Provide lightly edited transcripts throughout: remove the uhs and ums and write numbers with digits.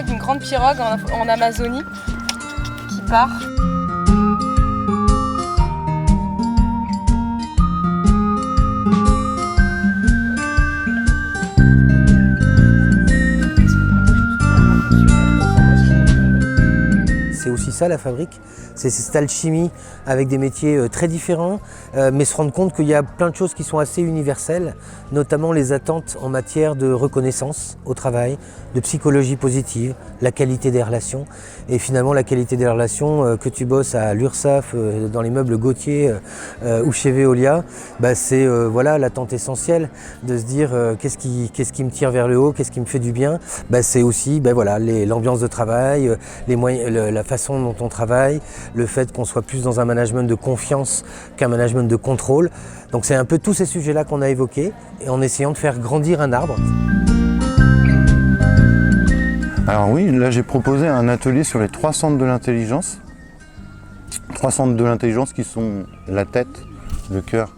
une grande pirogue en Amazonie qui part. C'est aussi ça la fabrique, c'est cette alchimie avec des métiers très différents, mais se rendre compte qu'il y a plein de choses qui sont assez universelles, notamment les attentes en matière de reconnaissance au travail, de psychologie positive, la qualité des relations. Et finalement la qualité des relations, que tu bosses à l'URSSAF, dans les meubles Gauthier ou chez Veolia, c'est voilà, l'attente essentielle de se dire qu'est-ce qui me tire vers le haut, qu'est-ce qui me fait du bien. C'est aussi voilà, l'ambiance de travail, les moyens, la façon dont on travaille, le fait qu'on soit plus dans un management de confiance qu'un management de contrôle. Donc c'est un peu tous ces sujets-là qu'on a évoqués, et en essayant de faire grandir un arbre. Alors oui, là j'ai proposé un atelier sur les 3 centres de l'intelligence. 3 centres de l'intelligence qui sont la tête, le cœur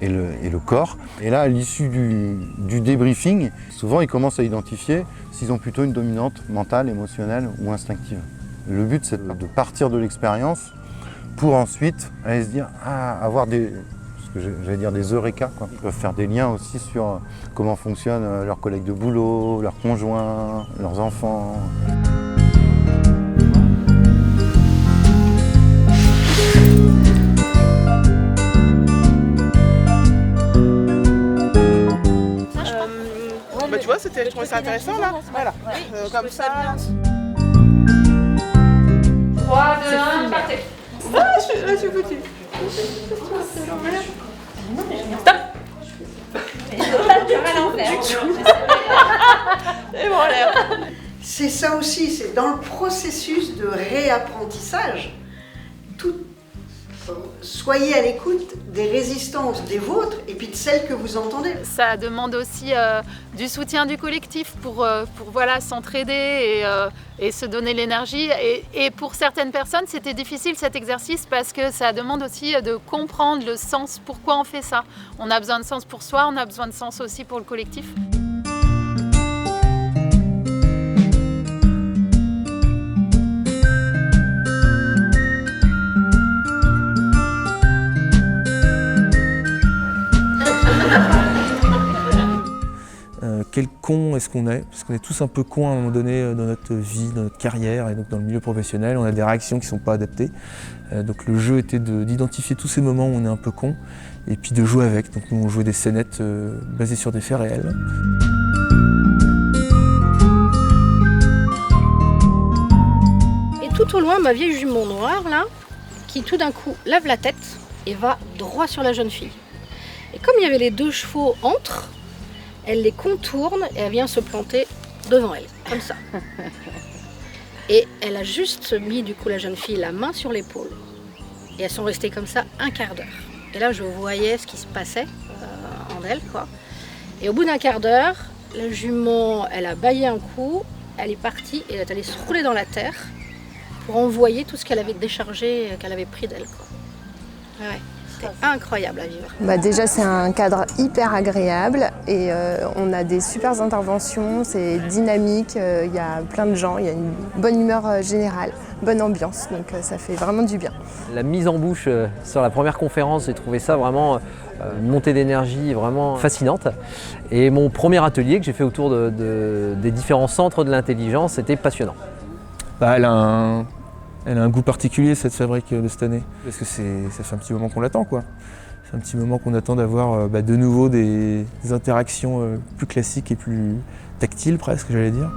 et le corps. Et là, à l'issue du débriefing, souvent ils commencent à identifier s'ils ont plutôt une dominante mentale, émotionnelle ou instinctive. Le but, c'est de partir de l'expérience pour ensuite aller se dire, avoir des eureka, quoi. Ils peuvent faire des liens aussi sur comment fonctionnent leurs collègues de boulot, leurs conjoints, leurs enfants. Tu vois, je trouvais ça intéressant là. Voilà. Comme ça. 3, 2, 1, partez. Je suis foutue. Stop. Et bon, l'air. C'est ça aussi, c'est dans le processus de réapprentissage. Soyez à l'écoute des résistances des vôtres et puis de celles que vous entendez. Ça demande aussi du soutien du collectif pour voilà, s'entraider et se donner l'énergie. Et pour certaines personnes, c'était difficile cet exercice parce que ça demande aussi de comprendre le sens, pourquoi on fait ça. On a besoin de sens pour soi, on a besoin de sens aussi pour le collectif. Quel con est-ce qu'on est? Parce qu'on est tous un peu cons à un moment donné dans notre vie, dans notre carrière et donc dans le milieu professionnel. On a des réactions qui ne sont pas adaptées. Donc le jeu était d'identifier tous ces moments où on est un peu con et puis de jouer avec. Donc nous on jouait des scénettes basées sur des faits réels. Et tout au loin, ma vieille jument noire là, qui tout d'un coup lève la tête et va droit sur la jeune fille. Et comme il y avait les 2 chevaux entre, elle les contourne et elle vient se planter devant elle, comme ça. Et elle a juste mis du coup la jeune fille la main sur l'épaule. Et elles sont restées comme ça un quart d'heure. Et là je voyais ce qui se passait en elle, quoi. Et au bout d'un quart d'heure, la jument, elle a bâillé un coup, elle est partie et elle est allée se rouler dans la terre pour envoyer tout ce qu'elle avait déchargé, qu'elle avait pris d'elle, quoi. Ouais. C'est incroyable à vivre. Déjà, c'est un cadre hyper agréable et on a des super interventions, c'est dynamique, il y a plein de gens, il y a une bonne humeur générale, bonne ambiance, donc ça fait vraiment du bien. La mise en bouche sur la première conférence, j'ai trouvé ça vraiment une montée d'énergie vraiment fascinante. Et mon premier atelier que j'ai fait autour des différents centres de l'intelligence, c'était passionnant. Elle a un goût particulier, cette fabrique de cette année, parce que ça fait un petit moment qu'on l'attend, quoi. C'est un petit moment qu'on attend d'avoir de nouveau des interactions plus classiques et plus tactiles presque, j'allais dire.